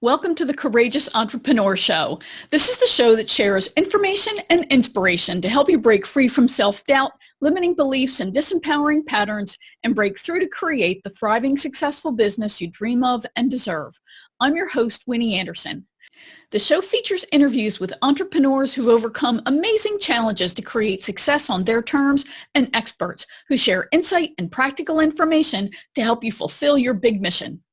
Welcome to the Courageous Entrepreneur Show. This is the show that shares information and inspiration to help you break free from self-doubt, limiting beliefs, and disempowering patterns, and break through to create the thriving, successful business you dream of and deserve. I'm your host, Winnie Anderson. The show features interviews with entrepreneurs who've overcome amazing challenges to create success on their terms and experts who share insight and practical information to help you fulfill your big mission.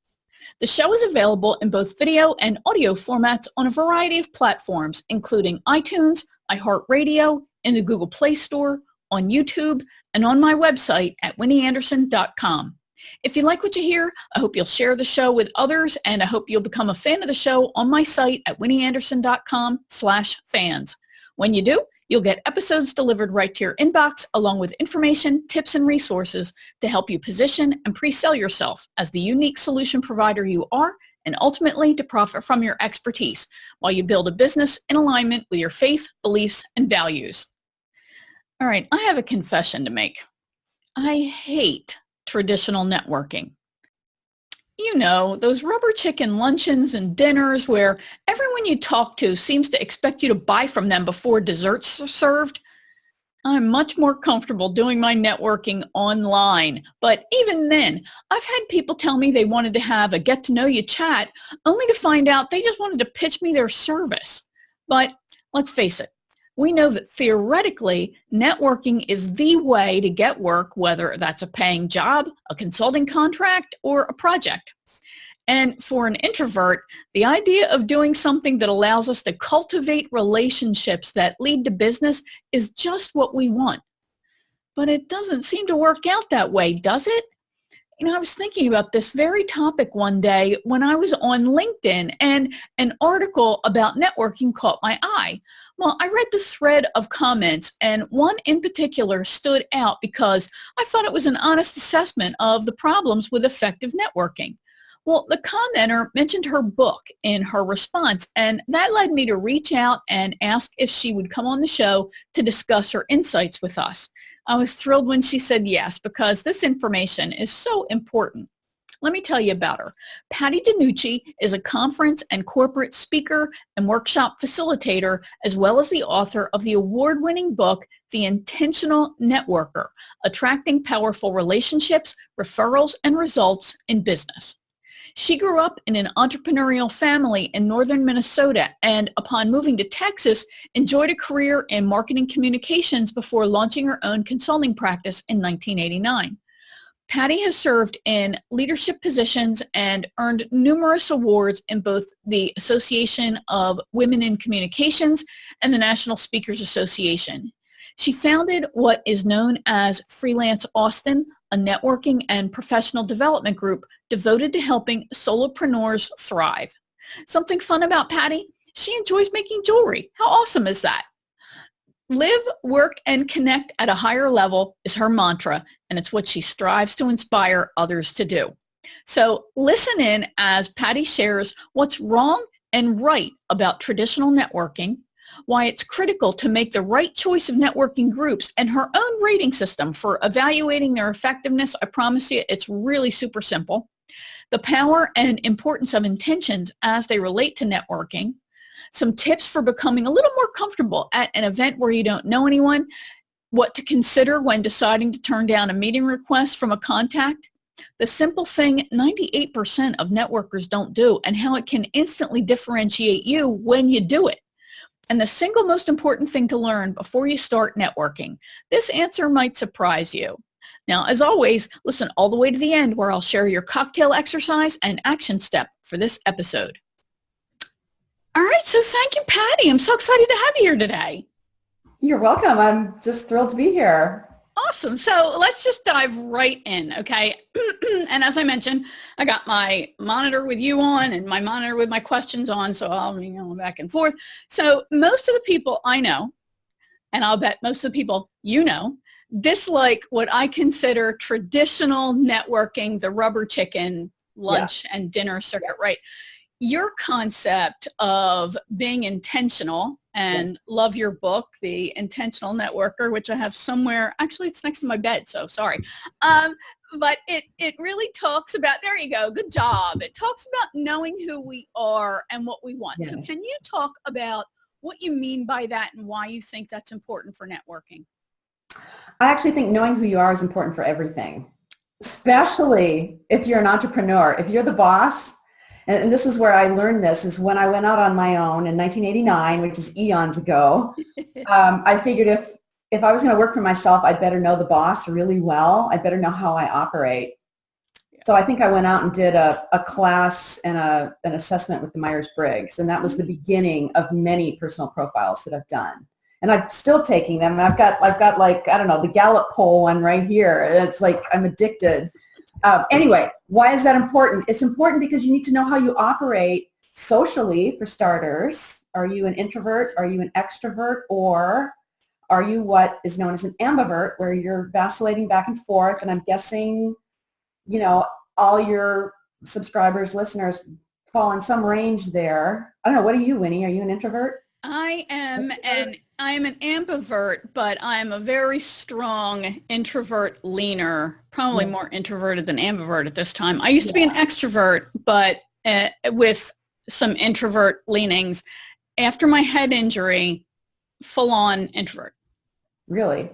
The show is available in both video and audio formats on a variety of platforms, including iTunes, iHeartRadio, in the Google Play Store, on YouTube, and on my website at winnieanderson.com. If you like what you hear, I hope you'll share the show with others, and I hope you'll become a fan of the show on my site at winnieanderson.com/fans. When you do, you'll get episodes delivered right to your inbox, along with information, tips, and resources to help you position and pre-sell yourself as the unique solution provider you are, and ultimately to profit from your expertise while you build a business in alignment with your faith, beliefs, and values. All right, I have a confession to make. I hate traditional networking. You know, those rubber chicken luncheons and dinners where everyone you talk to seems to expect you to buy from them before desserts are served. I'm much more comfortable doing my networking online. But even then, I've had people tell me they wanted to have a get-to-know-you chat only to find out they just wanted to pitch me their service. But let's face it, we know that theoretically, networking is the way to get work, whether that's a paying job, a consulting contract, or a project. And for an introvert, the idea of doing something that allows us to cultivate relationships that lead to business is just what we want. But it doesn't seem to work out that way, does it? You know, I was thinking about this very topic one day when I was on LinkedIn, and an article about networking caught my eye. Well, I read the thread of comments, and one in particular stood out because I thought it was an honest assessment of the problems with effective networking. Well, the commenter mentioned her book in her response, and that led me to reach out and ask if she would come on the show to discuss her insights with us. I was thrilled when she said yes, because this information is so important. Let me tell you about her. Patti DeNucci is a conference and corporate speaker and workshop facilitator, as well as the author of the award-winning book, The Intentional Networker: Attracting Powerful Relationships, Referrals, and Results in Business. She grew up in an entrepreneurial family in northern Minnesota, and upon moving to Texas, enjoyed a career in marketing communications before launching her own consulting practice in 1989. Patti has served in leadership positions and earned numerous awards in both the Association of Women in Communications and the National Speakers Association. She founded what is known as Freelance Austin, a networking and professional development group devoted to helping solopreneurs thrive. Something fun about Patti? She enjoys making jewelry. How awesome is that? Live, work, and connect at a higher level is her mantra, and it's what she strives to inspire others to do. So listen in as Patti shares what's wrong and right about traditional networking, why it's critical to make the right choice of networking groups, and her own rating system for evaluating their effectiveness. I promise you, it's really super simple. The power and importance of intentions as they relate to networking. Some tips for becoming a little more comfortable at an event where you don't know anyone. What to consider when deciding to turn down a meeting request from a contact. The simple thing 98% of networkers don't do, and how it can instantly differentiate you when you do it. And the single most important thing to learn before you start networking. This answer might surprise you. Now, as always, listen all the way to the end, where I'll share your cocktail exercise and action step for this episode. All right, so thank you, Patti. I'm so excited to have you here today. You're welcome. I'm just thrilled to be here. Awesome. So let's just dive right in, okay? And as I mentioned, I got my monitor with you on and my monitor with my questions on, so I'll be going back and forth. So most of the people I know, and I'll bet most of the people you know, dislike what I consider traditional networking, the rubber chicken lunch and dinner circuit, right? Your concept of being intentional, and love your book, The Intentional Networker, which I have somewhere. Actually, it's next to my bed, so sorry. but it really talks about, there you go, good job. It talks about knowing who we are and what we want. Yeah. So can you talk about what you mean by that and why you think that's important for networking? I actually think knowing who you are is important for everything, especially if you're an entrepreneur. If you're the boss, and this is where I learned this, is when I went out on my own in 1989, which is eons ago. I figured if I was going to work for myself, I'd better know the boss really well. I'd better know how I operate. So I think I went out and did a class and an assessment with the Myers-Briggs, and that was the beginning of many personal profiles that I've done. And I'm still taking them. I've got like, I don't know, the Gallup poll one right here. It's like I'm addicted. Anyway, why is that important? It's important because you need to know how you operate socially, for starters. Are you an introvert? Are you an extrovert? Or are you what is known as an ambivert, where you're vacillating back and forth? And I'm guessing, all your subscribers, listeners fall in some range there. I don't know. What are you, Winnie? Are you an introvert? I am an ambivert, but I'm a very strong introvert leaner, probably more introverted than ambivert at this time. I used to be an extrovert, but with some introvert leanings. After my head injury, full on introvert. Really?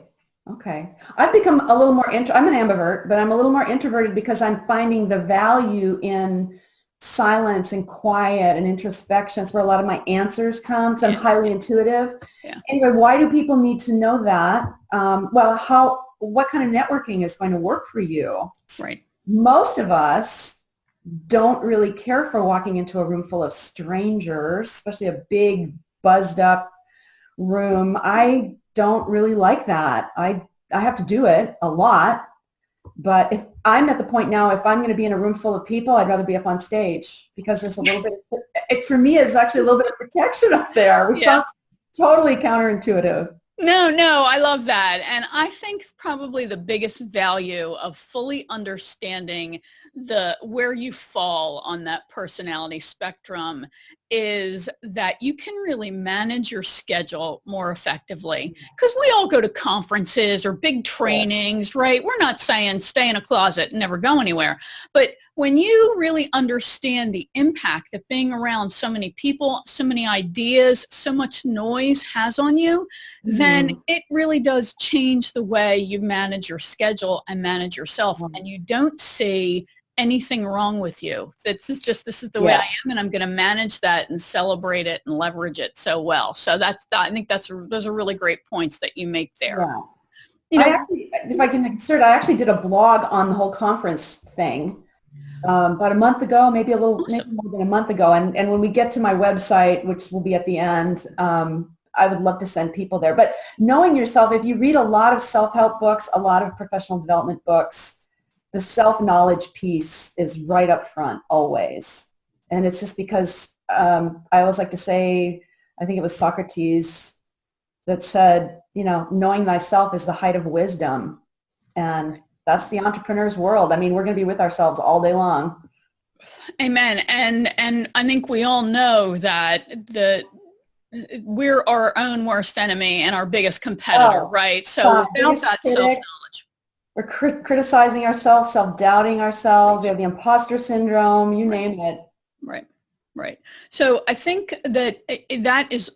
Okay. I've become a little more, I'm an ambivert, but I'm a little more introverted because I'm finding the value in silence and quiet and introspection. It's where a lot of my answers come, because I'm highly intuitive. Yeah. Anyway, why do people need to know that? What kind of networking is going to work for you? Right. Most of us don't really care for walking into a room full of strangers, especially a big, buzzed up room. I don't really like that. I have to do it a lot. But if I'm at the point now, if I'm going to be in a room full of people, I'd rather be up on stage, because there's a little bit, for me, it's actually a little bit of protection up there, which sounds totally counterintuitive. No, I love that. And I think probably the biggest value of fully understanding where you fall on that personality spectrum is that you can really manage your schedule more effectively. Because we all go to conferences or big trainings, right? We're not saying stay in a closet and never go anywhere. But when you really understand the impact that being around so many people, so many ideas, so much noise has on you, then it really does change the way you manage your schedule and manage yourself. And you don't see anything wrong with you. This is the way I am, and I'm going to manage that and celebrate it and leverage it so well. So I think those are really great points that you make there. Yeah. If I can insert, I actually did a blog on the whole conference thing about a month ago, maybe more than a month ago. And when we get to my website, which will be at the end, I would love to send people there. But knowing yourself, if you read a lot of self-help books, a lot of professional development books, the self-knowledge piece is right up front always. And it's just because I always like to say, I think it was Socrates that said, knowing thyself is the height of wisdom. And that's the entrepreneur's world. I mean, we're going to be with ourselves all day long. Amen. And I think we all know that we're our own worst enemy and our biggest competitor, right? So without that self-knowledge. We're criticizing ourselves, self-doubting ourselves. We have the imposter syndrome, you name it. Right. So I think that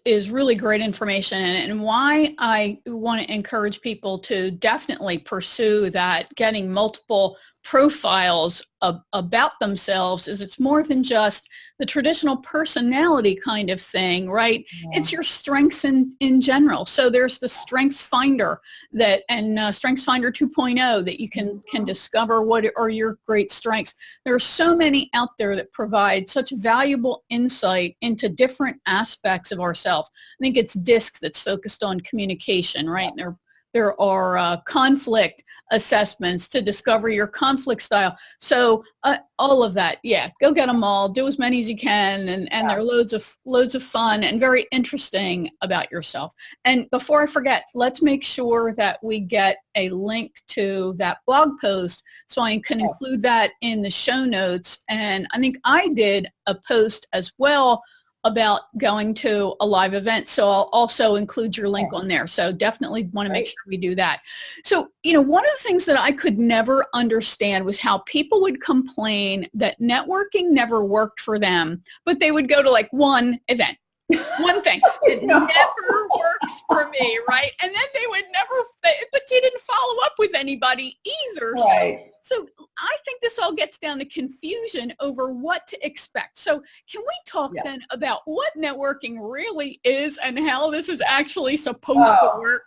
is really great information, and why I want to encourage people to definitely pursue that, getting multiple profiles about themselves, is it's more than just the traditional personality kind of thing, right? Yeah. It's your strengths in general. So there's the Strengths Finder Strengths Finder 2.0 that you can discover what are your great strengths. There are so many out there that provide such valuable insight into different aspects of ourselves. I think it's DISC that's focused on communication, right? And there are conflict assessments to discover your conflict style. So all of that, go get them all. Do as many as you can, and they're loads of fun and very interesting about yourself. And before I forget, let's make sure that we get a link to that blog post so I can include that in the show notes. And I think I did a post as well about going to a live event. So I'll also include your link on there. So definitely want to make sure we do that. So, one of the things that I could never understand was how people would complain that networking never worked for them, but they would go to like one event. One thing. It never works for me, right? And then they would but they didn't follow up with anybody either. Right. So I think this all gets down to confusion over what to expect. So can we talk then about what networking really is and how this is actually supposed to work?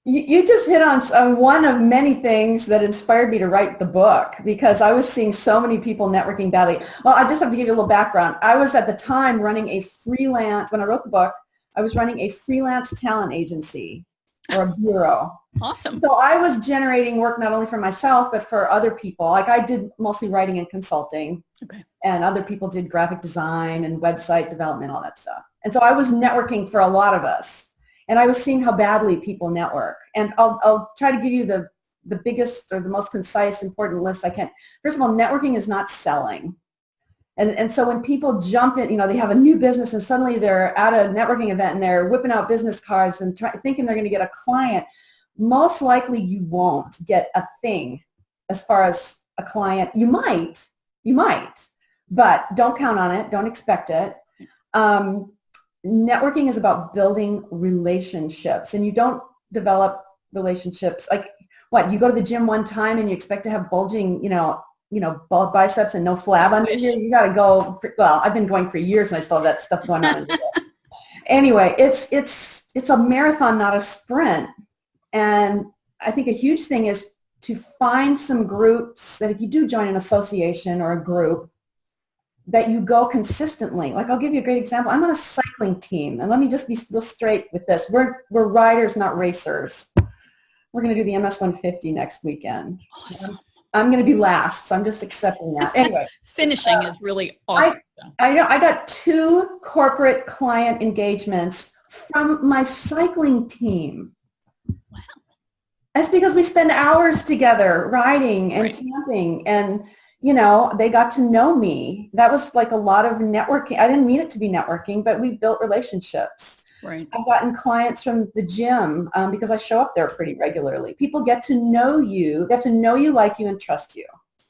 You just hit on one of many things that inspired me to write the book, because I was seeing so many people networking badly. Well, I just have to give you a little background. I was at the time running when I wrote the book, I was running a freelance talent agency or a bureau. Awesome. So I was generating work not only for myself, but for other people. Like I did mostly writing and consulting. Okay. And other people did graphic design and website development, all that stuff. And so I was networking for a lot of us. And I was seeing how badly people network. And I'll try to give you the biggest or the most concise, important list I can. First of all, networking is not selling. And so when people jump in, they have a new business and suddenly they're at a networking event and they're whipping out business cards and thinking they're going to get a client, most likely you won't get a thing as far as a client. You might, but don't count on it. Don't expect it. Networking is about building relationships, and you don't develop relationships like what? You go to the gym one time and you expect to have bulging, bald biceps and no flab under you. You got to go. I've been going for years and I still have that stuff going on. Anyway, it's a marathon, not a sprint. And I think a huge thing is to find some groups that if you do join an association or a group, that you go consistently. Like I'll give you a great example. I'm on a cycling team, and let me just be real straight with this. We're riders, not racers. We're going to do the MS 150 next weekend. Awesome. I'm going to be last, so I'm just accepting that. Anyway. Finishing is really awesome. I got 2 corporate client engagements from my cycling team. Wow. That's because we spend hours together riding and camping, and they got to know me. That was like a lot of networking. I didn't mean it to be networking, but we built relationships. Right. I've gotten clients from the gym because I show up there pretty regularly. People get to know you. They have to know you, like you, and trust you.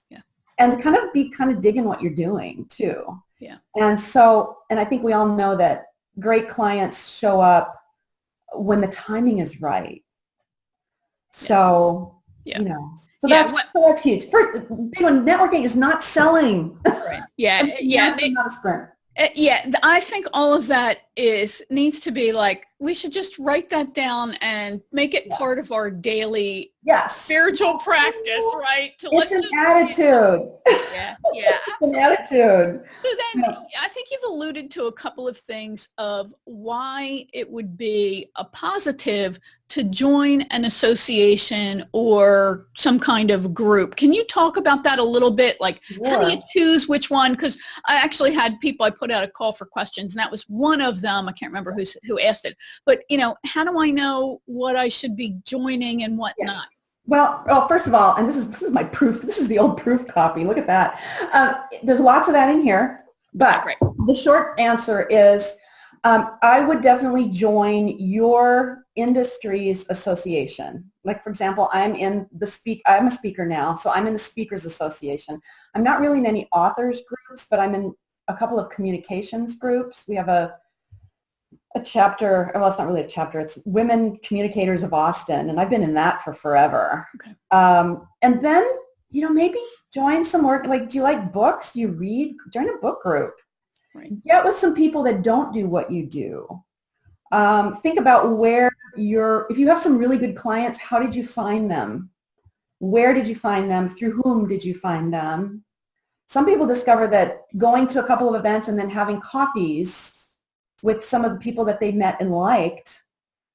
Yeah. And kind of digging what you're doing too. Yeah. And I think we all know that great clients show up when the timing is right. So, So that's huge. First, big one, networking is not selling. Right. Yeah. Not a sprint. I think all of that needs to be like, we should just write that down and make it part of our daily spiritual practice, right? It's an attitude. Yeah. It's an attitude. So then I think you've alluded to a couple of things of why it would be a positive to join an association or some kind of group. Can you talk about that a little bit? Like, how do you choose which one? Because I actually had people, I put out a call for questions, and that was one of them. I can't remember who asked it. But, how do I know what I should be joining and what not? Well, first of all, and this is my proof. This is the old proof copy. Look at that. There's lots of that in here. But the short answer is I would definitely join your industry's association. Like, for example, I'm a speaker now, so I'm in the Speakers Association. I'm not really in any authors groups, but I'm in a couple of communications groups. We have a chapter, well, it's not really a chapter, it's Women Communicators of Austin, and I've been in that for forever. Okay. And then, maybe join some work, like, do you like books? Do you read? Join a book group. Right. Get with some people that don't do what you do. Think about if you have some really good clients, how did you find them? Where did you find them? Through whom did you find them? Some people discover that going to a couple of events and then having coffees with some of the people that they met and liked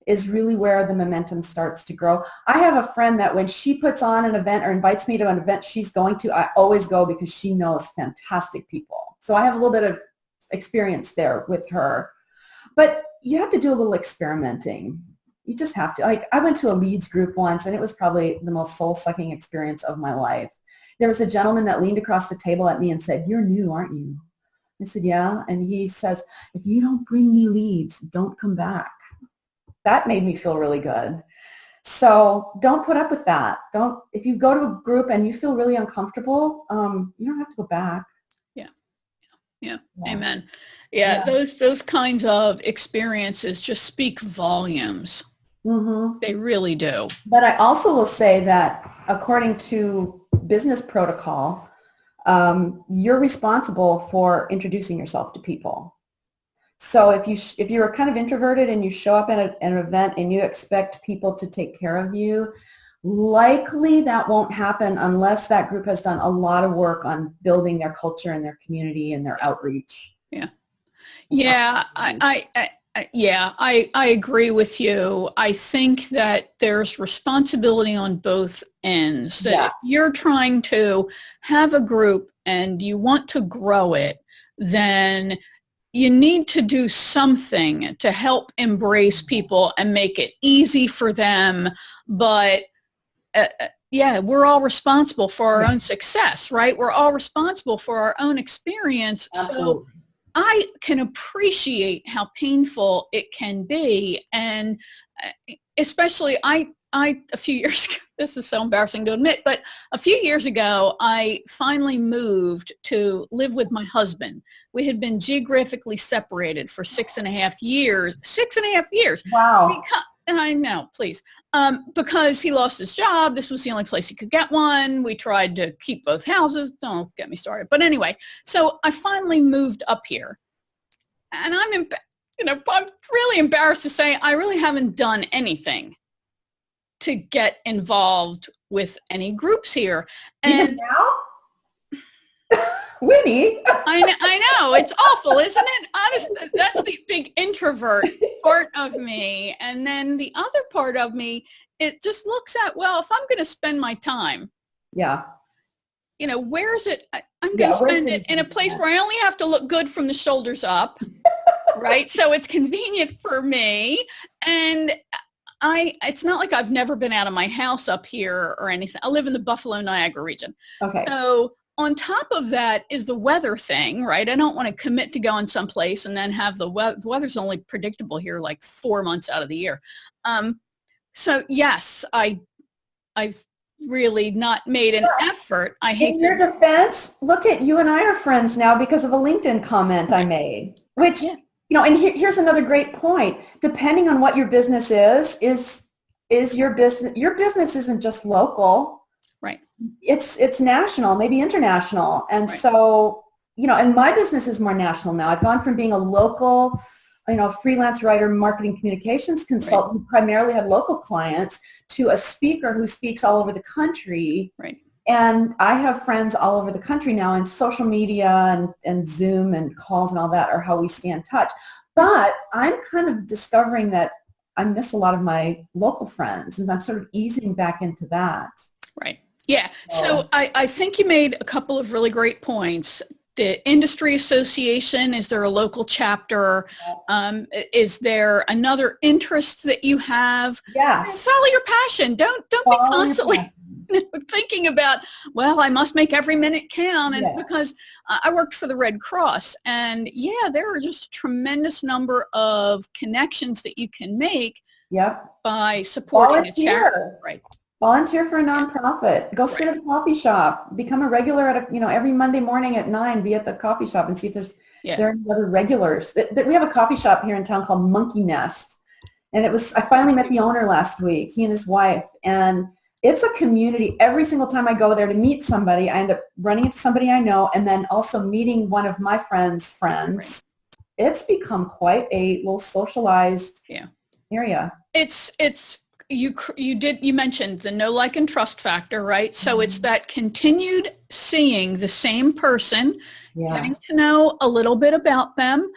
is really where the momentum starts to grow. I have a friend that when she puts on an event or invites me to an event she's going to, I always go because she knows fantastic people. So I have a little bit of experience there with her. But you have to do a little experimenting. You just have to. Like, I went to a leads group once, and it was probably the most soul-sucking experience of my life. There was a gentleman that leaned across the table at me and said, "You're new, aren't you?" I said, yeah. And he says, if you don't bring me leads, don't come back. That made me feel really good. So don't put up with that. If you go to a group and you feel really uncomfortable, you don't have to go back. Yeah. Yeah. Yeah. Amen. Yeah. Those kinds of experiences just speak volumes. Mm-hmm. They really do. But I also will say that according to business protocol, you're responsible for introducing yourself to people. So if you're kind of introverted and you show up at an event and you expect people to take care of you, likely that won't happen unless that group has done a lot of work on building their culture and their community and their outreach. Yeah. Yeah. I agree with you. I think that there's responsibility on both ends. That Yes. if you're trying to have a group and you want to grow it, then you need to do something to help embrace people and make it easy for them. But yeah, we're all responsible for our own success, right? We're all responsible for our own experience. Absolutely. So I can appreciate how painful it can be. And especially a few years ago, this is so embarrassing to admit, but a few years ago, I finally moved to live with my husband. We had been geographically separated for 6.5 years. 6.5 years. Wow. And I know, please. Because he lost his job. This was the only place he could get one. We tried to keep both houses. Don't get me started. But anyway, so I finally moved up here. And I'm really embarrassed to say I really haven't done anything to get involved with any groups here. And even now? Winnie. I know, it's awful, isn't it? Honestly, that's the big introvert part of me. And then the other part of me, it just looks at, well, if I'm going to spend my time, Yeah. where is it? I'm going to spend it in a place where I only have to look good from the shoulders up, right? So it's convenient for me. And it's not like I've never been out of my house up here or anything. I live in the Buffalo, Niagara region. Okay. So on top of that is the weather thing, right? I don't want to commit to going someplace and then have the weather's only predictable here like 4 months out of the year. So yes, I've really not made an effort. I hate in your defense, look at you and I are friends now because of a LinkedIn comment I made, which, and here's another great point. Depending on what your business is your business isn't just local. Right. It's national, maybe international. And so, and my business is more national now. I've gone from being a local, freelance writer, marketing communications consultant who primarily had local clients to a speaker who speaks all over the country. Right. And I have friends all over the country now, and social media and Zoom and calls and all that are how we stay in touch. But I'm kind of discovering that I miss a lot of my local friends, and I'm sort of easing back into that. Right. Yeah. So I think you made a couple of really great points. The industry association, is there a local chapter? Is there another interest that you have? Yes. Follow your passion. Don't be constantly thinking about, well, I must make every minute count. And because I worked for the Red Cross, and there are just a tremendous number of connections that you can make by supporting a charity. Right. Volunteer for a nonprofit. Go sit at a coffee shop. Become a regular at every Monday morning at 9, be at the coffee shop and see if there are any other regulars. We have a coffee shop here in town called Monkey Nest. And I finally met the owner last week, he and his wife. And it's a community. Every single time I go there to meet somebody, I end up running into somebody I know and then also meeting one of my friends' friends. Right. It's become quite a little socialized area. You mentioned the know, like, and trust factor, right? So it's that continued seeing the same person, getting to know a little bit about them.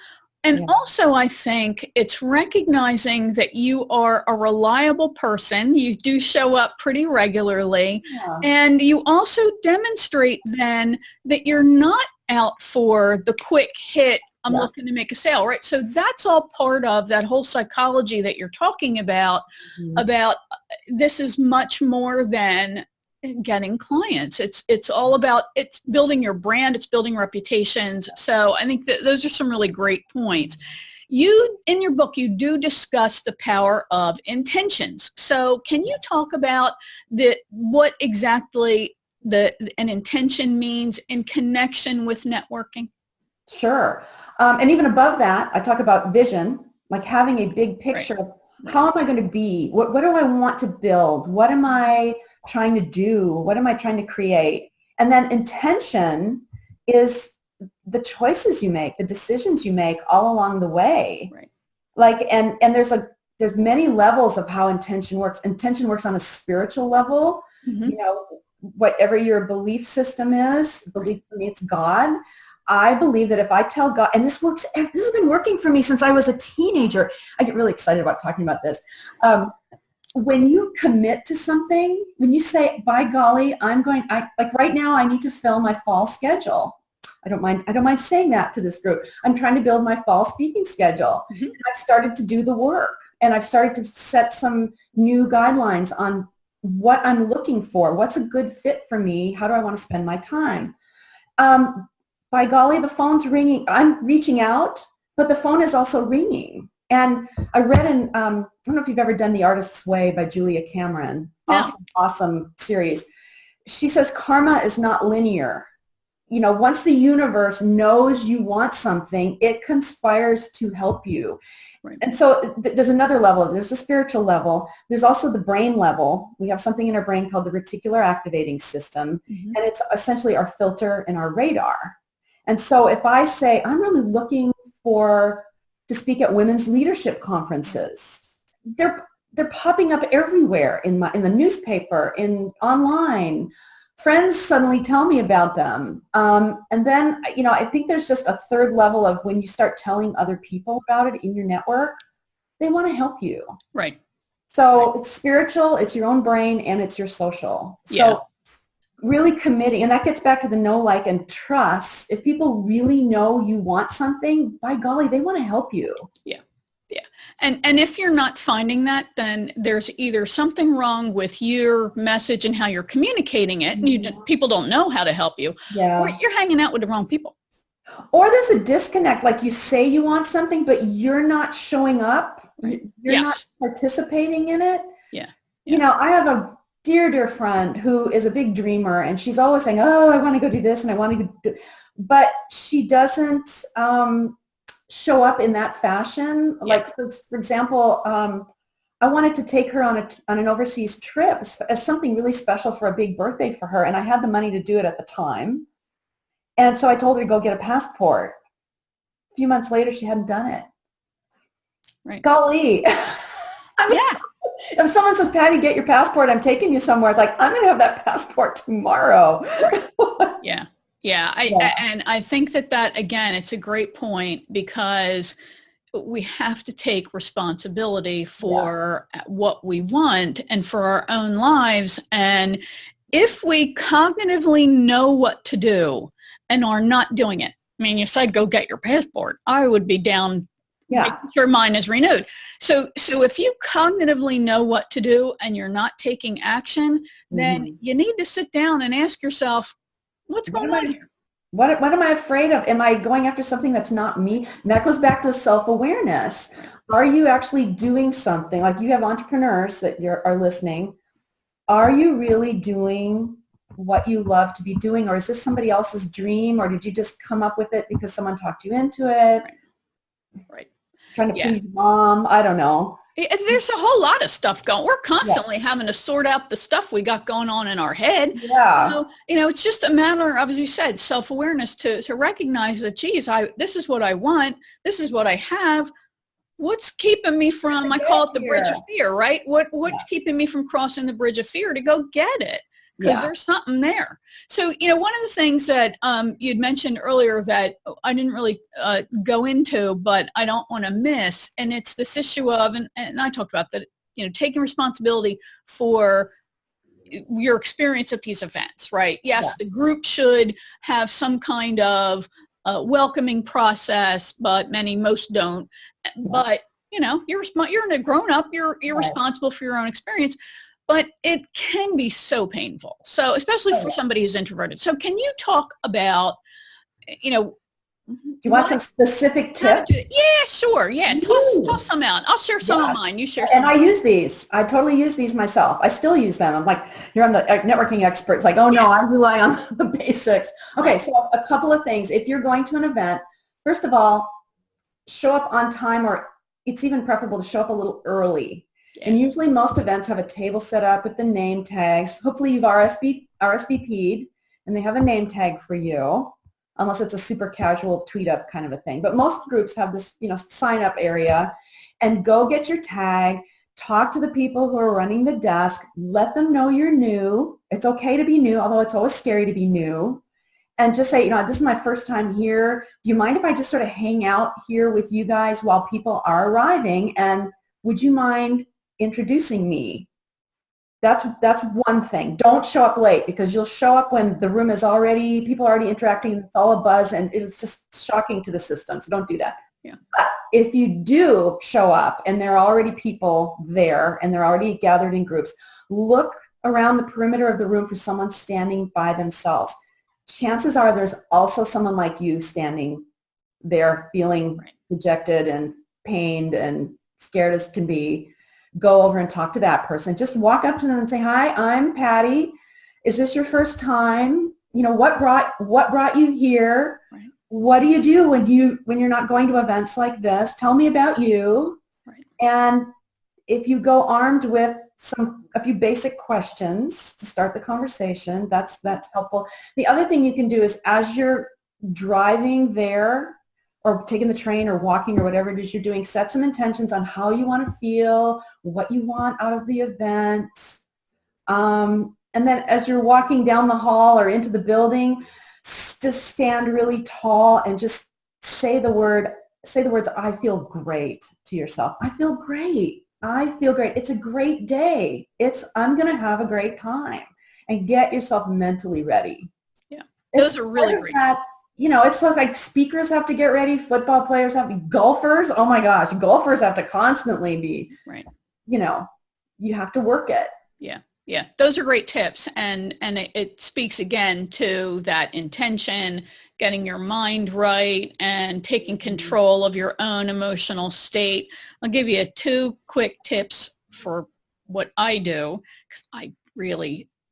And also, I think it's recognizing that you are a reliable person. You do show up pretty regularly. And you also demonstrate then that you're not out for the quick hit, I'm looking to make a sale, right? So that's all part of that whole psychology that you're talking about this is much more than getting clients. It's all about, it's building your brand, it's building reputations. So I think that those are some really great points. You, in your book, you do discuss the power of intentions. So can you talk about what exactly an intention means in connection with networking? Sure. And even above that, I talk about vision, like having a big picture of how am I going to be? What do I want to build? What am I trying to do? What am I trying to create? And then intention is the choices you make, the decisions you make all along the way. Right. Like, and there's many levels of how intention works. Intention works on a spiritual level. Mm-hmm. You know, whatever your belief system is, belief for me, it's God. I believe that if I tell God, and this has been working for me since I was a teenager. I get really excited about talking about this. When you commit to something, when you say, by golly, like right now I need to fill my fall schedule. I don't mind saying that to this group. I'm trying to build my fall speaking schedule. Mm-hmm. I've started to do the work, and I've started to set some new guidelines on what I'm looking for. What's a good fit for me? How do I want to spend my time? By golly, the phone's ringing. I'm reaching out, but the phone is also ringing. And I read I don't know if you've ever done The Artist's Way by Julia Cameron. No. Awesome series. She says karma is not linear. You know, once the universe knows you want something, it conspires to help you. Right. And so there's another level. There's the spiritual level. There's also the brain level. We have something in our brain called the reticular activating system, mm-hmm. and it's essentially our filter and our radar. And so if I say, I'm really looking to speak at women's leadership conferences, they're popping up everywhere in the newspaper, online. Friends suddenly tell me about them. And then, you know, I think there's just a third level of when you start telling other people about it in your network, they want to help you. Right. So It's spiritual, it's your own brain, and it's your social. So really committing, and that gets back to the know, like, and trust. If people really know you want something, by golly, they want to help you. Yeah. Yeah. And if you're not finding that, then there's either something wrong with your message and how you're communicating it, and people don't know how to help you, or you're hanging out with the wrong people. Or there's a disconnect, like you say you want something, but you're not showing up. Right. You're not participating in it. Yeah. You know, I have a dear friend who is a big dreamer, and she's always saying, oh, I want to go do this and I want to do, but she doesn't show up in that fashion. Like, for example, I wanted to take her on an overseas trip as something really special for a big birthday for her, and I had the money to do it at the time. And so I told her to go get a passport. A few months later, she hadn't done it. Right. Golly. If someone says, Patty, get your passport, I'm taking you somewhere, it's like, I'm going to have that passport tomorrow. Yeah. And I think that, again, it's a great point, because we have to take responsibility for what we want and for our own lives. And if we cognitively know what to do and are not doing it, I mean, you said go get your passport, I would be down. Making sure mine is renewed. So if you cognitively know what to do and you're not taking action, then you need to sit down and ask yourself, what's going on here? What am I afraid of? Am I going after something that's not me? And that goes back to self-awareness. Are you actually doing something? Like, you have entrepreneurs that are listening. Are you really doing what you love to be doing? Or is this somebody else's dream? Or did you just come up with it because someone talked you into it? Right. Trying to please mom. I don't know. There's a whole lot of stuff going. We're constantly having to sort out the stuff we got going on in our head. Yeah. So, it's just a matter of, as you said, self-awareness to recognize that, geez, this is what I want. This is what I have. What's keeping me from, I call it the bridge of fear, right? What's keeping me from crossing the bridge of fear to go get it? Because there's something there. So, one of the things that you'd mentioned earlier that I didn't really go into, but I don't want to miss, and it's this issue of, and I talked about that, taking responsibility for your experience at these events, right? Yes, the group should have some kind of welcoming process, but most don't. But, you're a grown up, you're responsible for your own experience. but it can be so painful. So especially for somebody who's introverted. So can you talk about, Do you want some specific tips? Yeah, sure. Yeah. Toss some out. I'll share some of mine. You share some. And I use these. I totally use these myself. I still use them. I'm like, here I'm the networking expert. It's like, oh no, I rely on the basics. Okay, so a couple of things. If you're going to an event, first of all, show up on time, or it's even preferable to show up a little early. Yeah. And usually most events have a table set up with the name tags. Hopefully you've RSVP'd and they have a name tag for you, unless it's a super casual tweet up kind of a thing. But most groups have this, sign up area, and go get your tag, talk to the people who are running the desk, let them know you're new. It's okay to be new, although it's always scary to be new. And just say, this is my first time here. Do you mind if I just sort of hang out here with you guys while people are arriving? And would you mind introducing me? That's one thing. Don't show up late, because you'll show up when the room is people are already interacting, and it's all a buzz, and it's just shocking to the system. So don't do that. Yeah. But if you do show up and there are already people there and they're already gathered in groups, look around the perimeter of the room for someone standing by themselves. Chances are there's also someone like you standing there feeling dejected and pained and scared as can be. Go over and talk to that person. Just walk up to them and say, hi, I'm Patti. Is this your first time? What brought you here? Right. What do you do when you're not going to events like this? Tell me about you. Right. And if you go armed with a few basic questions to start the conversation, that's helpful. The other thing you can do is, as you're driving there or taking the train or walking or whatever it is you're doing, set some intentions on how you want to feel, what you want out of the event. And then as you're walking down the hall or into the building, just stand really tall and just say the words, I feel great, to yourself. I feel great. I feel great. It's a great day. I'm going to have a great time. And get yourself mentally ready. Yeah. Those are really great. It's like speakers have to get ready. Football players have to be. Golfers, oh my gosh, golfers have to constantly be. Right. You have to work it. Yeah. Yeah. Those are great tips. And it speaks again to that intention, getting your mind right, and taking control of your own emotional state. I'll give you 2 quick tips for what I do, because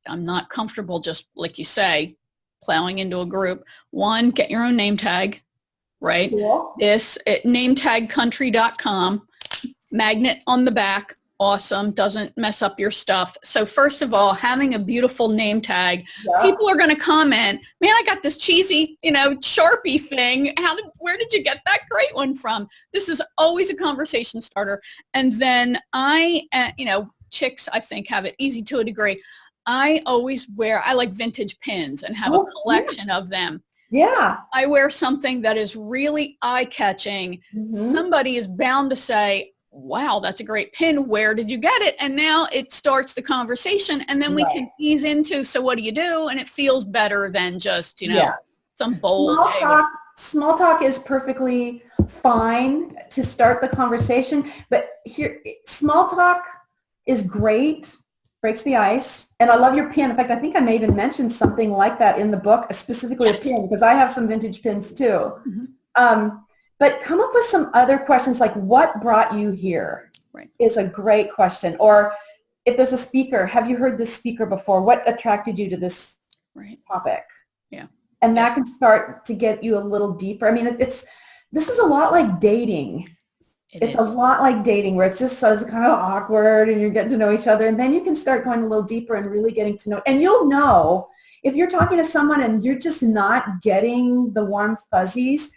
I'm not comfortable, just like you say, plowing into a group. 1, get your own name tag, right? Cool. This at nametagcountry.com, magnet on the back. Awesome. Doesn't mess up your stuff. So first of all, having a beautiful name tag, people are going to comment, man, I got this cheesy, Sharpie thing. Where did you get that great one from? This is always a conversation starter. And then chicks, I think, have it easy to a degree. I like vintage pins and have a collection of them. Yeah. So I wear something that is really eye-catching. Mm-hmm. Somebody is bound to say, wow, that's a great pin. Where did you get it? And now it starts the conversation, and then we can ease into, so what do you do? And it feels better than just, some bold. Small talk is perfectly fine to start the conversation, but here, small talk is great, breaks the ice. And I love your pin. In fact, I think I may even mention something like that in the book, specifically a pin, because I have some vintage pins too. Mm-hmm. But come up with some other questions, like what brought you here is a great question. Or if there's a speaker, have you heard this speaker before? What attracted you to this topic? Yeah. And that can start to get you a little deeper. I mean, this is a lot like dating. It's a lot like dating, where it's just kind of awkward and you're getting to know each other. And then you can start going a little deeper and really getting to know. And you'll know if you're talking to someone and you're just not getting the warm fuzzies.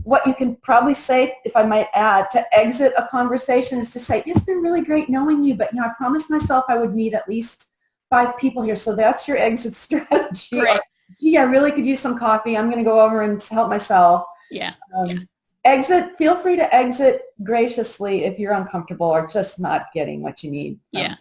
What you can probably say, if I might add, to exit a conversation is to say, it's been really great knowing you, but I promised myself I would meet at least 5 people here. So that's your exit strategy. Right. Gee, I really could use some coffee. I'm going to go over and help myself. Yeah. Exit. Feel free to exit graciously if you're uncomfortable or just not getting what you need. Yeah,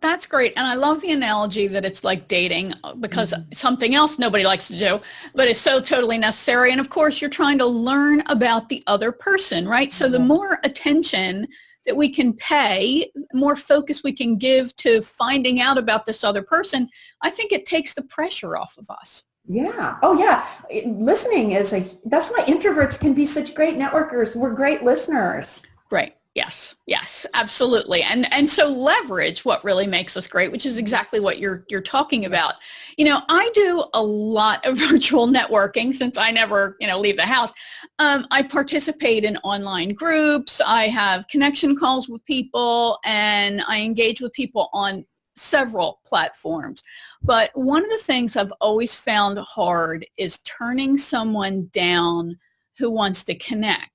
that's great. And I love the analogy that it's like dating, because something else nobody likes to do, but it's so totally necessary. And of course, you're trying to learn about the other person, right? So the more attention that we can pay, more focus we can give to finding out about this other person, I think it takes the pressure off of us. Yeah. Oh, yeah. Listening that's why introverts can be such great networkers. We're great listeners. Right. Yes. Yes, absolutely. And so leverage what really makes us great, which is exactly what you're talking about. I do a lot of virtual networking since I never, leave the house. I participate in online groups. I have connection calls with people, and I engage with people on several platforms. But one of the things I've always found hard is turning someone down who wants to connect.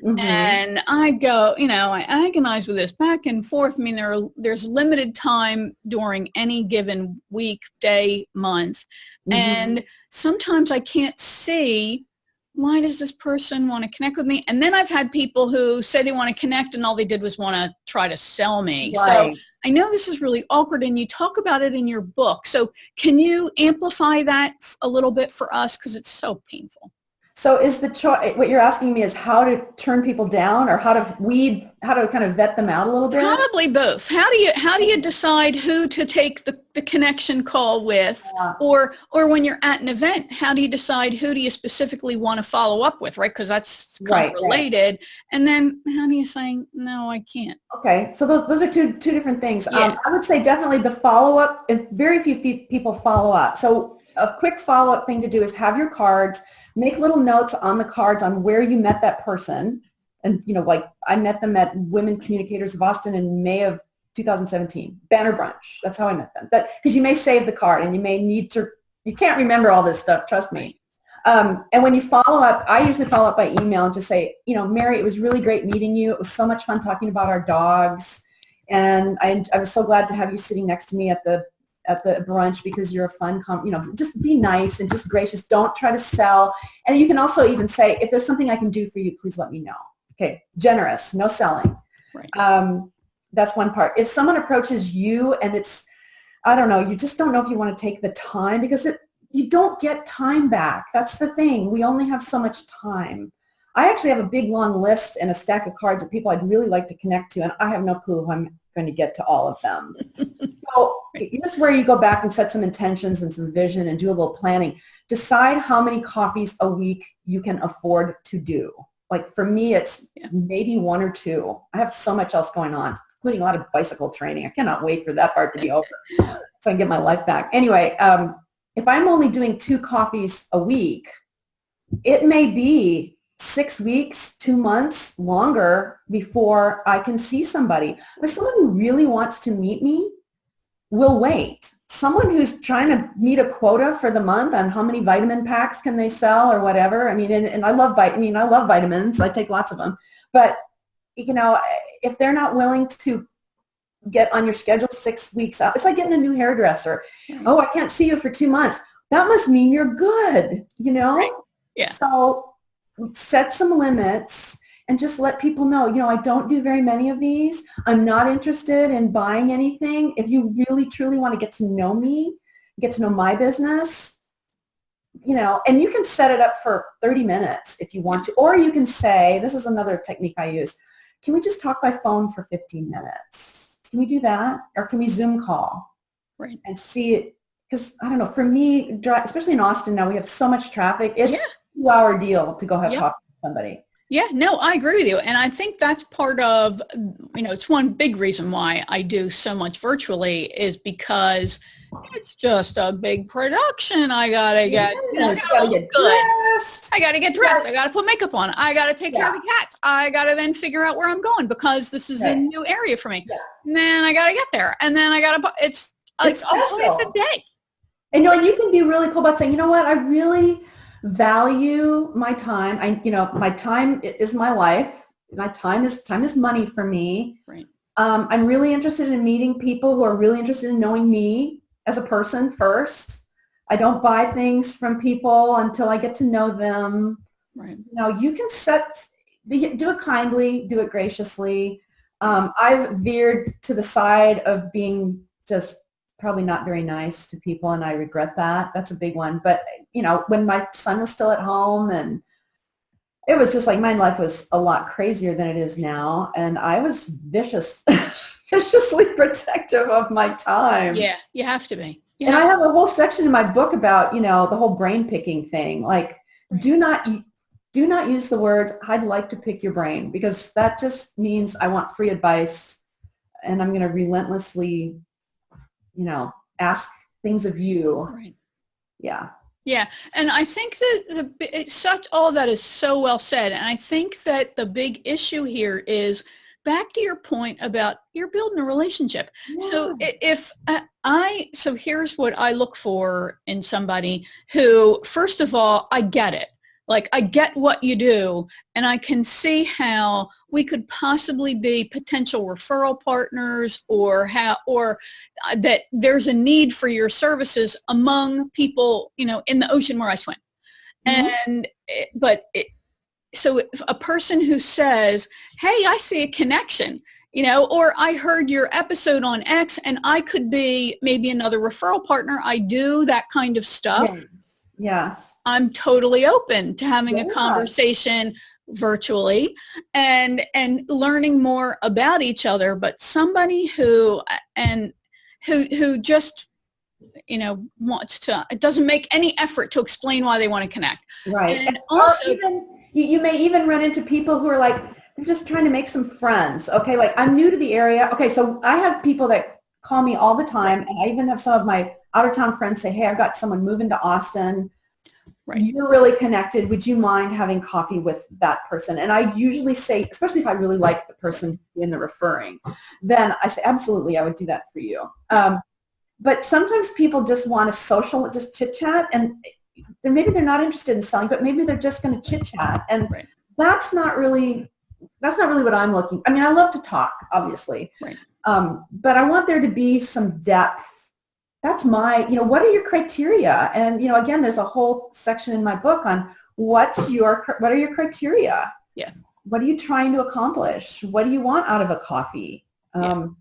Mm-hmm. And I go, I agonize with this back and forth. I mean, there's limited time during any given week, day, month. Mm-hmm. And sometimes I can't see, why does this person want to connect with me? And then I've had people who say they want to connect and all they did was want to try to sell me. Right. So I know this is really awkward, and you talk about it in your book. So can you amplify that a little bit for us? Because it's so painful. So is what you're asking me is how to turn people down, or how to kind of vet them out a little bit? Probably both. How do you decide who to take the connection call with? Yeah. Or when you're at an event, how do you decide who do you specifically want to follow up with, right? Because that's kind of related. Right. And then how do you say, no, I can't? Okay. So those are two different things. Yeah. I would say definitely the follow-up, and very few people follow up. So a quick follow-up thing to do is have your cards. Make little notes on the cards on where you met that person. And, like I met them at Women Communicators of Austin in May of 2017. Banner brunch. That's how I met them. Because you may save the card and you may need to, you can't remember all this stuff, trust me. And when you follow up, I usually follow up by email and just say, Mary, it was really great meeting you. It was so much fun talking about our dogs. And I was so glad to have you sitting next to me at the brunch because you're a fun, just be nice and just gracious. Don't try to sell. And you can also even say, if there's something I can do for you, please let me know. Okay. Generous, no selling. Right. That's one part. If someone approaches you and it's, I don't know, you just don't know if you want to take the time, because you don't get time back. That's the thing. We only have so much time. I actually have a big long list and a stack of cards of people I'd really like to connect to, and I have no clue who I'm going to get to all of them. So this is where you go back and set some intentions and some vision and do a little planning. Decide how many coffees a week you can afford to do. Like for me, it's maybe 1 or 2. I have so much else going on, including a lot of bicycle training. I cannot wait for that part to be over so I can get my life back. Anyway, if I'm only doing 2 coffees a week, it may be 6 weeks, 2 months, longer before I can see somebody. But someone who really wants to meet me will wait. Someone who's trying to meet a quota for the month on how many vitamin packs can they sell or whatever. I mean, and I love vitamins. I take lots of them. But, if they're not willing to get on your schedule 6 weeks out, it's like getting a new hairdresser. Oh, I can't see you for 2 months. That must mean you're good, Right. Yeah. So set some limits and just let people know, I don't do very many of these. I'm not interested in buying anything. If you really, truly want to get to know me, get to know my business, and you can set it up for 30 minutes if you want to, or you can say, this is another technique I use. Can we just talk by phone for 15 minutes? Can we do that? Or can we Zoom call? Right. And see it? Because I don't know, for me, especially in Austin now, we have so much traffic. It's a 2-hour deal to go have coffee with somebody. Yeah, no, I agree with you. And I think that's part of, it's one big reason why I do so much virtually is because it's just a big production. I got to get, dressed. I got to get dressed. I got to put makeup on. I got to take care of the cats. I got to then figure out where I'm going because this is a new area for me. Yeah. And then I got to get there. And then I got to, it's a day. And you can be really cool about saying, you know what, I really value my time. My time is my life. My time is money for me. Right. I'm really interested in meeting people who are really interested in knowing me as a person first. I don't buy things from people until I get to know them. Right. You can set do it kindly, do it graciously. I've veered to the side of being just probably not very nice to people, and I regret that. That's a big one. But, when my son was still at home, and it was just like my life was a lot crazier than it is now, and I was viciously protective of my time. Yeah, you have to be. And I have a whole section in my book about, the whole brain picking thing. Like, right. do not use the words, I'd like to pick your brain, because that just means I want free advice, and I'm going to relentlessly, ask things of you. Right. Yeah. Yeah, and I think that all that is so well said, and I think that the big issue here is back to your point about you're building a relationship. Yeah. So here's what I look for in somebody who, first of all, I get it. Like, I get what you do, and I can see how we could possibly be potential referral partners, or that there's a need for your services among people, in the ocean where I swim. Mm-hmm. So if a person who says, hey, I see a connection, or I heard your episode on X and I could be maybe another referral partner. I do that kind of stuff. Yes. I'm totally open to having a conversation virtually and learning more about each other. But somebody who just, it doesn't make any effort to explain why they want to connect. Right. And also, you may even run into people who are like, they're just trying to make some friends. Okay. Like, I'm new to the area. Okay. So I have people that call me all the time. And I even have some of my out of town friends say, hey, I've got someone moving to Austin. Right. You're really connected. Would you mind having coffee with that person? And I usually say, especially if I really like the person in the referring, then I say, absolutely, I would do that for you. But sometimes people just want a social, just chit chat, and maybe they're not interested in selling, but maybe they're just going to chit chat. And that's not really what I'm looking. I mean, I love to talk, obviously, but I want there to be some depth. That's my, what are your criteria? And, again, there's a whole section in my book on what are your criteria? Yeah. What are you trying to accomplish? What do you want out of a coffee? And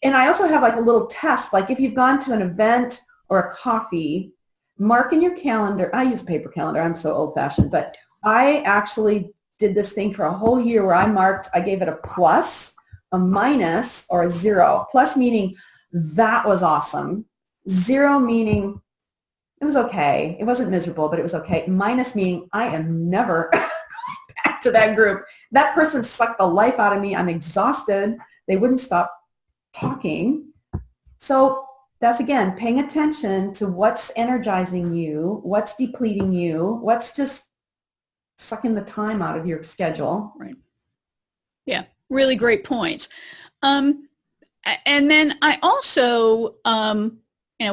I also have like a little test, like if you've gone to an event or a coffee, mark in your calendar. I use a paper calendar. I'm so old fashioned, but I actually did this thing for a whole year where I gave it a plus, a minus, or a 0. Plus meaning that was awesome. 0 meaning it was okay. It wasn't miserable, but it was okay. Minus meaning I am never back to that group. That person sucked the life out of me. I'm exhausted. They wouldn't stop talking. So that's, again, paying attention to what's energizing you, what's depleting you, what's just sucking the time out of your schedule. Right. Yeah, really great points. And then I also,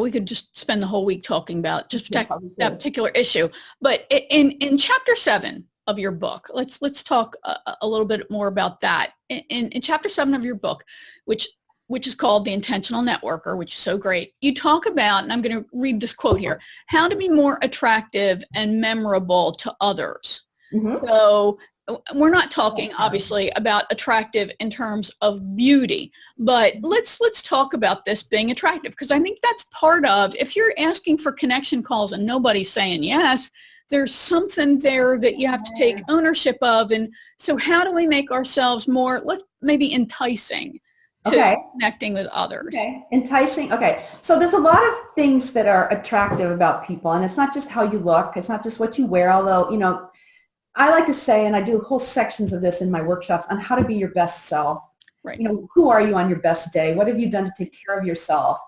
we could just spend the whole week talking about just that particular issue. But in chapter 7 of your book, let's talk a little bit more about that. In chapter 7 of your book, which is called The Intentional Networker, which is so great, you talk about, and I'm going to read this quote here, how to be more attractive and memorable to others. Mm-hmm. So we're not talking, obviously, about attractive in terms of beauty, but let's talk about this being attractive, because I think that's part of, if you're asking for connection calls and nobody's saying yes, there's something there that you have to take ownership of. And so how do we make ourselves more, maybe enticing to connecting with others? Okay, enticing. Okay, so there's a lot of things that are attractive about people, and it's not just how you look, it's not just what you wear, although, I like to say, and I do whole sections of this in my workshops, on how to be your best self. Right. Who are you on your best day? What have you done to take care of yourself?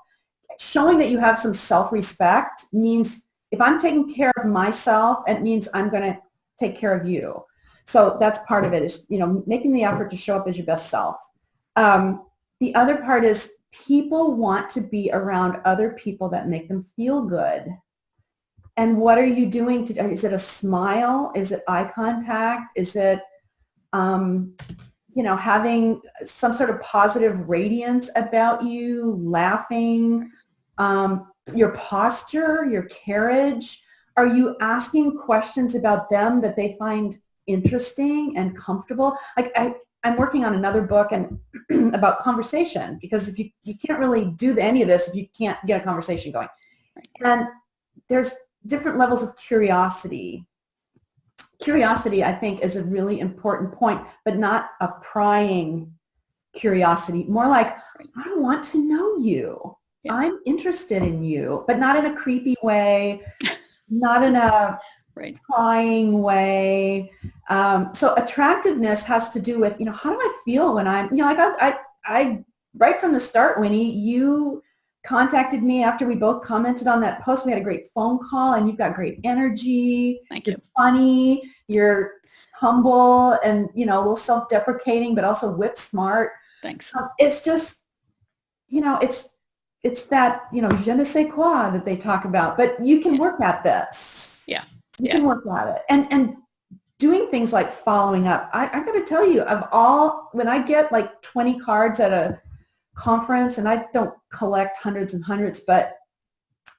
Showing that you have some self-respect means if I'm taking care of myself, it means I'm going to take care of you. So that's part of it, is, making the effort to show up as your best self. The other part is people want to be around other people that make them feel good. And what are you doing is it a smile? Is it eye contact? Is it, having some sort of positive radiance about you, laughing, your posture, your carriage? Are you asking questions about them that they find interesting and comfortable. Like I'm working on another book and about conversation, because if you can't really do any of this if you can't get a conversation going. And there's different levels of curiosity. Curiosity, I think, is a really important point, but not a prying curiosity. More like, I want to know you. Yeah. I'm interested in you, but not in a creepy way, not in a prying way. So attractiveness has to do with, how do I feel when I'm, like I right from the start, Winnie, you contacted me after we both commented on that post. We had a great phone call, and you've got great energy. Thank you. You're funny, you're humble, and, a little self-deprecating, but also whip smart. Thanks. It's just, it's that, je ne sais quoi that they talk about, but you can work at this. Yeah. You can work at it. And doing things like following up. I got to tell you, when I get like 20 cards at a conference, and I don't collect hundreds and hundreds, but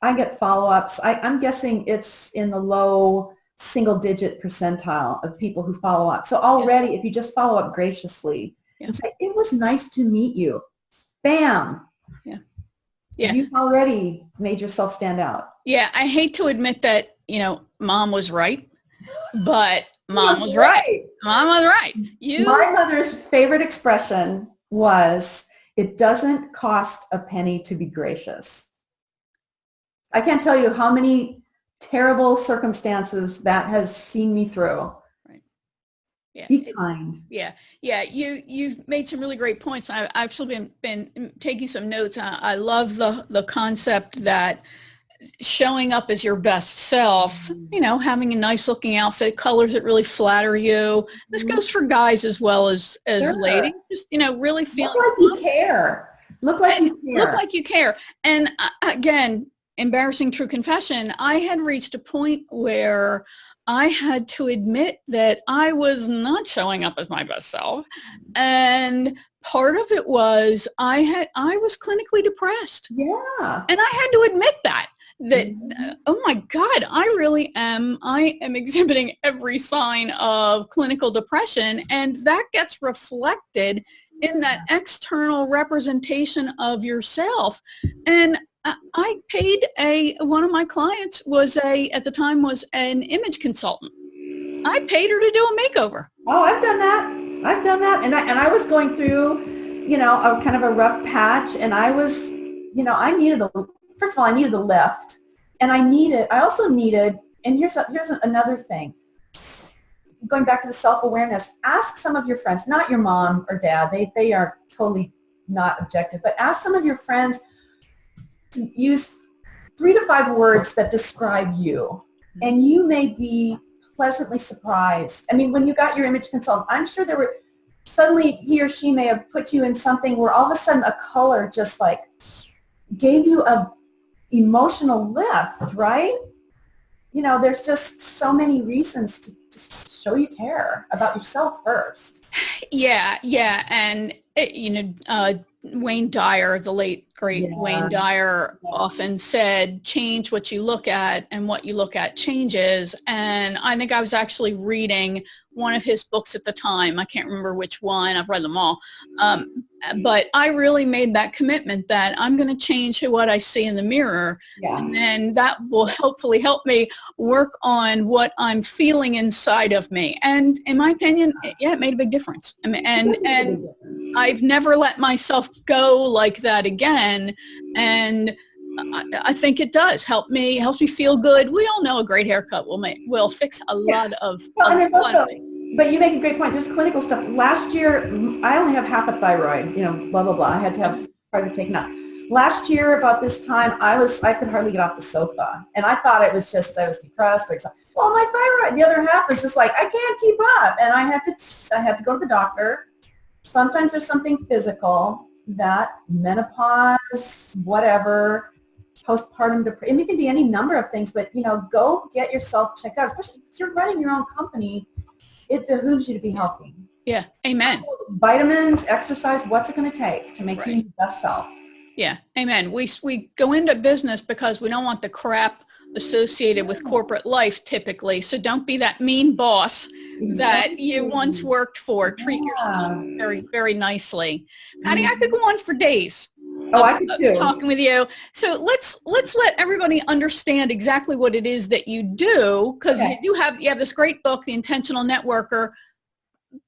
I get follow-ups. I'm guessing it's in the low single-digit percentile of people who follow up. So already, if you just follow up graciously and say, it was nice to meet you, bam. Yeah. You've already made yourself stand out. Yeah, I hate to admit that, Mom was right, but Mom was right. Mom was right. My mother's favorite expression was, it doesn't cost a penny to be gracious. I can't tell you how many terrible circumstances that has seen me through. Right. Yeah. Be kind. Yeah. Yeah. You've made some really great points. I've actually been taking some notes. I love the concept that showing up as your best self, having a nice looking outfit, colors that really flatter you. This goes for guys as well as ladies. Just, really feeling look like you care. Look like you care. And again, embarrassing true confession, I had reached a point where I had to admit that I was not showing up as my best self. And part of it was I was clinically depressed. Yeah. And I had to admit that oh my God, I am exhibiting every sign of clinical depression, and that gets reflected in that external representation of yourself. And I paid one of my clients at the time was an image consultant. I paid her to do a makeover. Oh, I've done that. And I was going through, a kind of a rough patch, and I was, first of all, I needed a lift, and I also needed, and here's another thing, going back to the self-awareness, ask some of your friends, not your mom or dad, they are totally not objective, but ask some of your friends to use 3 to 5 words that describe you, and you may be pleasantly surprised. I mean, when you got your image consultant, I'm sure there were, suddenly he or she may have put you in something where all of a sudden a color just like gave you a emotional lift, right? There's just so many reasons to just show you care about yourself first. Yeah. And, Wayne Dyer, the late, great Wayne Dyer often said, change what you look at, and what you look at changes. And I think I was actually reading one of his books at the time. I can't remember which one. I've read them all. But I really made that commitment that I'm going to change what I see in the mirror. Yeah. And then that will hopefully help me work on what I'm feeling inside of me. And in my opinion, it made a big difference. And I've never let myself go like that again. And I think it does helps me feel good. We all know a great haircut will fix a lot of. Well, and there's also, but you make a great point. There's clinical stuff. Last year, I only have half a thyroid. Blah blah blah. I had to have part of it taken out. Last year, about this time, I could hardly get off the sofa, and I thought it was just I was depressed or excited. Well, my thyroid, the other half is just like I can't keep up, and I had to go to the doctor. Sometimes there's something physical, that menopause, whatever. Postpartum depression. It can be any number of things, but go get yourself checked out. Especially if you're running your own company, it behooves you to be healthy. Yeah, amen. Vitamins, exercise. What's it going to take to make you your best self? Yeah, amen. We go into business because we don't want the crap associated with corporate life typically. So don't be that mean boss that you once worked for. Treat yourself very, very nicely. Patty, I could go on for days. Oh, I could too. Talking with you. So let's let everybody understand exactly what it is that you do, because you have this great book, The Intentional Networker,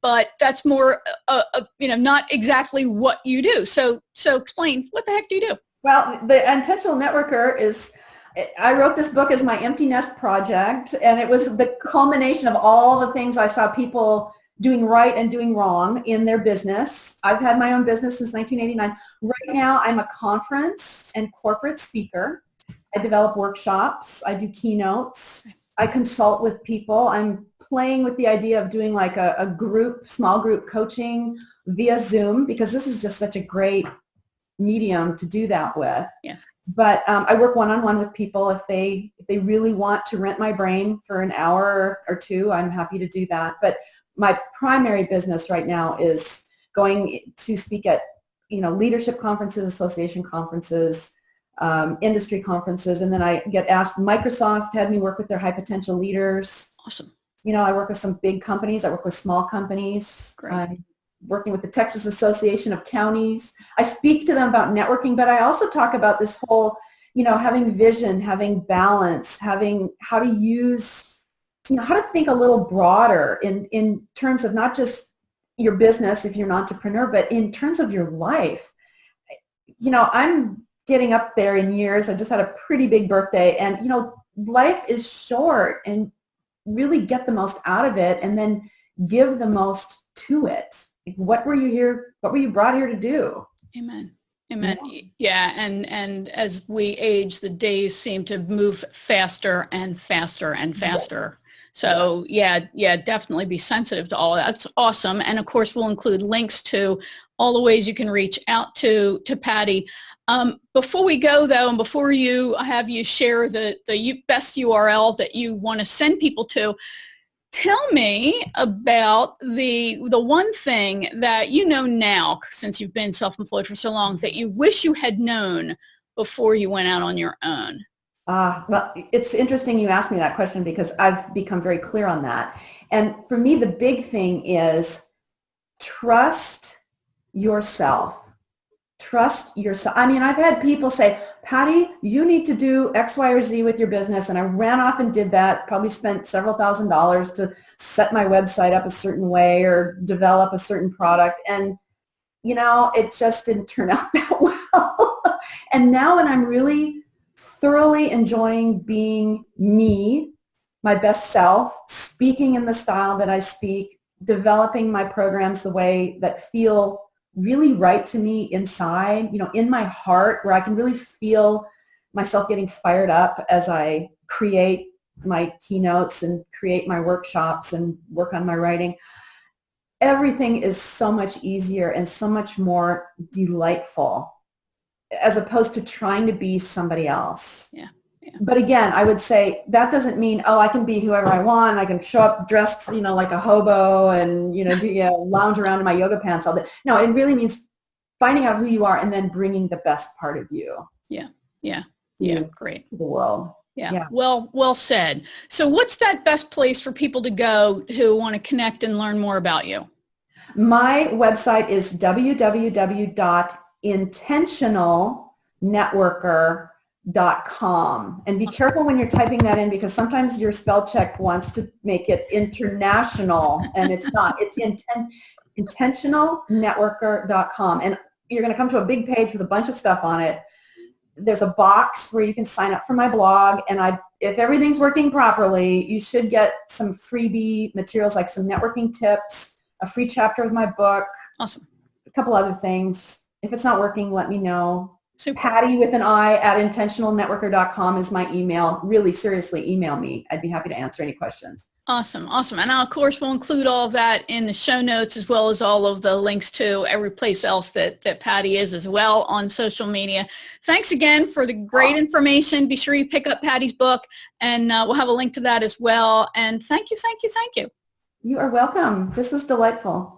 but that's more, not exactly what you do. So explain, what the heck do you do? Well, The Intentional Networker is, I wrote this book as my empty nest project, and it was the culmination of all the things I saw people doing right and doing wrong in their business. I've had my own business since 1989. Right now, I'm a conference and corporate speaker. I develop workshops. I do keynotes. I consult with people. I'm playing with the idea of doing like a small group coaching via Zoom, because this is just such a great medium to do that with. Yeah. But I work one-on-one with people. If they really want to rent my brain for an hour or two, I'm happy to do that. But my primary business right now is going to speak at, leadership conferences, association conferences, industry conferences, and then I get asked. Microsoft had me work with their high potential leaders. Awesome. I work with some big companies. I work with small companies. Great. I'm working with the Texas Association of Counties. I speak to them about networking, but I also talk about this whole, having vision, having balance, having how to use, how to think a little broader in terms of not just your business if you're an entrepreneur, but in terms of your life. I'm getting up there in years. I just had a pretty big birthday, and, life is short, and really get the most out of it and then give the most to it. What were you brought here to do? Amen. Amen. Yeah. And as we age, the days seem to move faster and faster and faster. So yeah, definitely be sensitive to all that. That's awesome. And of course, we'll include links to all the ways you can reach out to Patti. Before we go though, and before you share the best URL that you want to send people to, tell me about the one thing that now, since you've been self-employed for so long, that you wish you had known before you went out on your own. Well, it's interesting you asked me that question, because I've become very clear on that. And for me, the big thing is trust yourself. Trust yourself. I mean, I've had people say, Patti, you need to do X, Y, or Z with your business. And I ran off and did that, probably spent several $1,000s to set my website up a certain way or develop a certain product. And, it just didn't turn out that well. And now when I'm really thoroughly enjoying being me, my best self, speaking in the style that I speak, developing my programs the way that feel really right to me inside, in my heart, where I can really feel myself getting fired up as I create my keynotes and create my workshops and work on my writing. Everything is so much easier and so much more delightful, as opposed to trying to be somebody else. Yeah. But again, I would say that doesn't mean, I can be whoever I want. I can show up dressed, like a hobo and, lounge around in my yoga pants all day. No, it really means finding out who you are and then bringing the best part of you. Yeah. Great. To the world. Yeah. Well said. So what's that best place for people to go who want to connect and learn more about you? My website is www.intentionalnetworker.com. And be careful when you're typing that in, because sometimes your spell check wants to make it international, and it's not. It's intentionalnetworker.com. And you're going to come to a big page with a bunch of stuff on it. There's a box where you can sign up for my blog, and if everything's working properly, you should get some freebie materials, like some networking tips, a free chapter of my book. Awesome. A couple other things. If it's not working, let me know. Super. Patti with an I at intentionalnetworker.com is my email. Really, seriously, email me. I'd be happy to answer any questions. Awesome. And of course, we'll include all of that in the show notes, as well as all of the links to every place else that Patti is as well on social media. Thanks again for the great information. Be sure you pick up Patti's book, and we'll have a link to that as well. And thank you. You are welcome. This was delightful.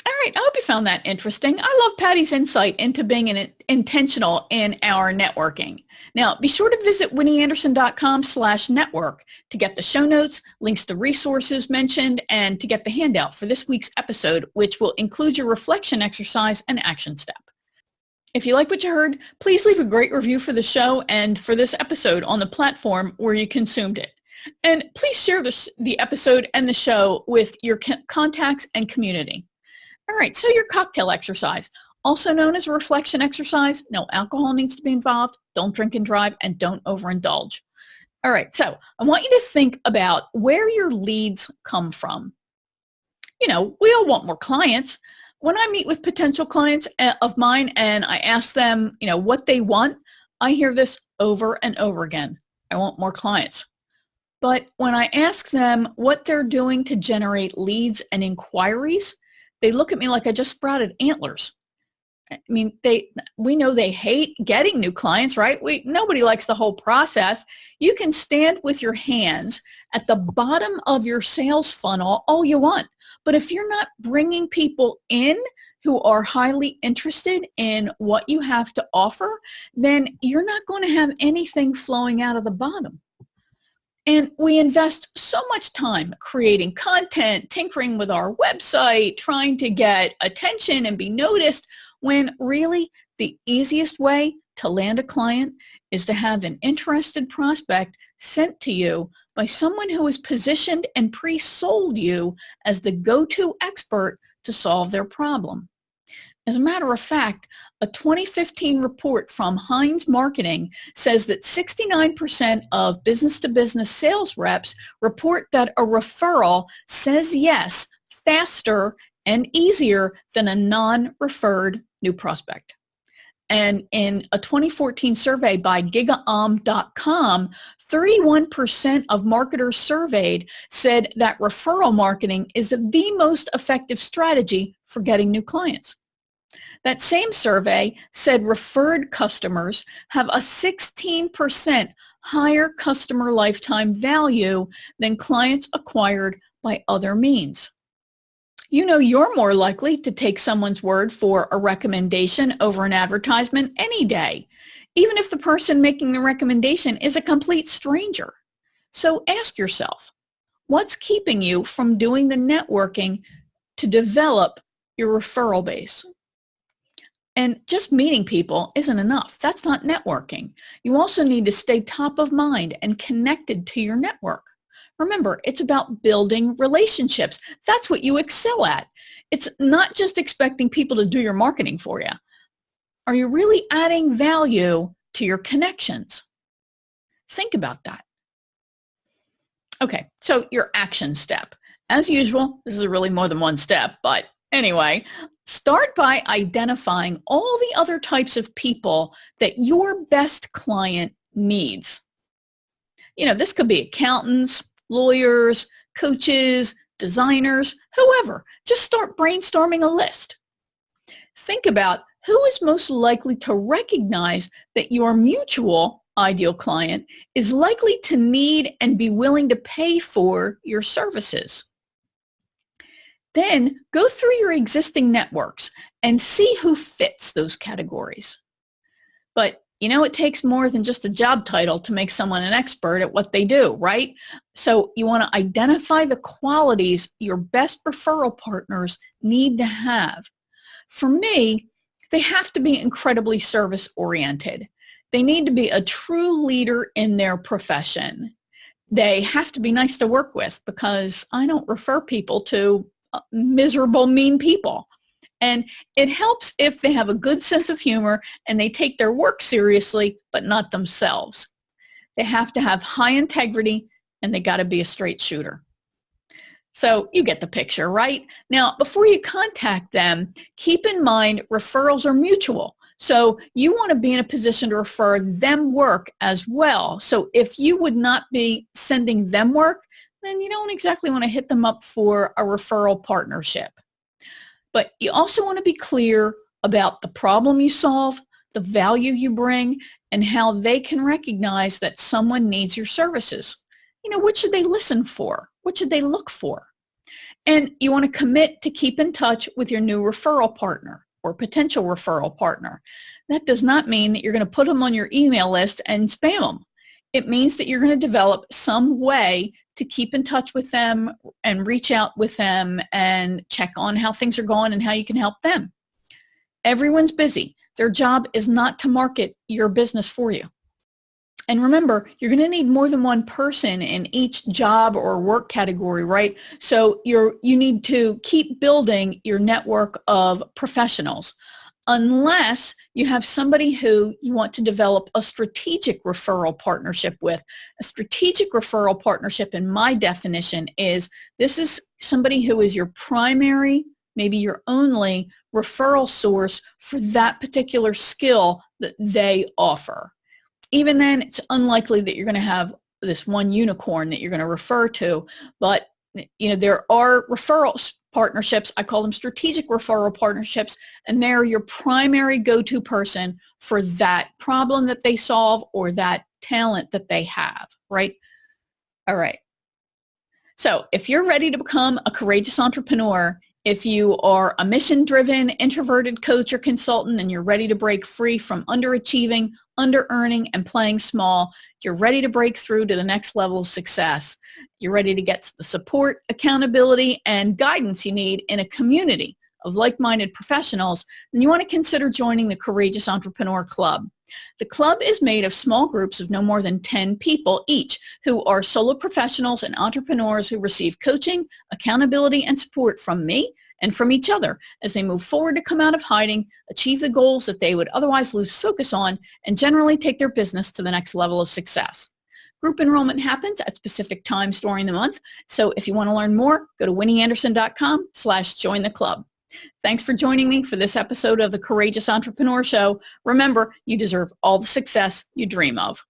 All right, I hope you found that interesting. I love Patty's insight into being intentional in our networking. Now, be sure to visit winnieanderson.com/network to get the show notes, links to resources mentioned, and to get the handout for this week's episode, which will include your reflection exercise and action step. If you like what you heard, please leave a great review for the show and for this episode on the platform where you consumed it. And please share the episode and the show with your contacts and community. All right, so your cocktail exercise, also known as a reflection exercise. No alcohol needs to be involved. Don't drink and drive, and don't overindulge. All right, so I want you to think about where your leads come from. You know, we all want more clients. When I meet with potential clients of mine and I ask them, you know, what they want, I hear this over and over again. I want more clients. But when I ask them what they're doing to generate leads and inquiries, they look at me like I just sprouted antlers. I mean, we know they hate getting new clients, right? Nobody likes the whole process. You can stand with your hands at the bottom of your sales funnel all you want. But if you're not bringing people in who are highly interested in what you have to offer, then you're not going to have anything flowing out of the bottom. And we invest so much time creating content, tinkering with our website, trying to get attention and be noticed, when really the easiest way to land a client is to have an interested prospect sent to you by someone who is positioned and pre-sold you as the go-to expert to solve their problem. As a matter of fact, a 2015 report from Heinz Marketing says that 69% of business-to-business sales reps report that a referral says yes faster and easier than a non-referred new prospect. And in a 2014 survey by gigaom.com, 31% of marketers surveyed said that referral marketing is the most effective strategy for getting new clients. That same survey said referred customers have a 16% higher customer lifetime value than clients acquired by other means. You know you're more likely to take someone's word for a recommendation over an advertisement any day, even if the person making the recommendation is a complete stranger. So ask yourself, what's keeping you from doing the networking to develop your referral base? And just meeting people isn't enough. That's not networking. You also need to stay top of mind and connected to your network. Remember, it's about building relationships. That's what you excel at. It's not just expecting people to do your marketing for you. Are you really adding value to your connections? Think about that. Okay, so your action step. As usual, this is really more than one step, but anyway, start by identifying all the other types of people that your best client needs. You know, this could be accountants, lawyers, coaches, designers, whoever. Just start brainstorming a list. Think about who is most likely to recognize that your mutual ideal client is likely to need and be willing to pay for your services. Then go through your existing networks and see who fits those categories. But you know, it takes more than just a job title to make someone an expert at what they do, right? So you want to identify the qualities your best referral partners need to have. For me, they have to be incredibly service-oriented. They need to be a true leader in their profession. They have to be nice to work with, because I don't refer people to miserable, mean people. And it helps if they have a good sense of humor and they take their work seriously, but not themselves. They have to have high integrity, and they got to be a straight shooter. So you get the picture, right? Now, before you contact them, keep in mind referrals are mutual. So you want to be in a position to refer them work as well. So if you would not be sending them work, then you don't exactly want to hit them up for a referral partnership. But you also want to be clear about the problem you solve, the value you bring, and how they can recognize that someone needs your services. You know, what should they listen for? What should they look for? And you want to commit to keep in touch with your new referral partner or potential referral partner. That does not mean that you're going to put them on your email list and spam them. It means that you're going to develop some way to keep in touch with them and reach out with them and check on how things are going and how you can help them. Everyone's busy. Their job is not to market your business for you. And remember, you're going to need more than one person in each job or work category, right? So you need to keep building your network of professionals, unless you have somebody who you want to develop a strategic referral partnership with. A strategic referral partnership, in my definition, is this is somebody who is your primary, maybe your only referral source for that particular skill that they offer. Even then, it's unlikely that you're going to have this one unicorn that you're going to refer to, but there are referrals partnerships. I call them strategic referral partnerships, and they're your primary go-to person for that problem that they solve or that talent that they have, right? All right. So if you're ready to become a courageous entrepreneur, if you are a mission-driven, introverted coach or consultant and you're ready to break free from underachieving, under-earning, and playing small, you're ready to break through to the next level of success. You're ready to get the support, accountability, and guidance you need in a community of like-minded professionals, then you want to consider joining the Courageous Entrepreneur Club. The club is made of small groups of no more than 10 people each who are solo professionals and entrepreneurs who receive coaching, accountability, and support from me and from each other as they move forward to come out of hiding, achieve the goals that they would otherwise lose focus on, and generally take their business to the next level of success. Group enrollment happens at specific times during the month, so if you want to learn more, go to winnieanderson.com/join the club. Thanks for joining me for this episode of the Courageous Entrepreneur Show. Remember, you deserve all the success you dream of.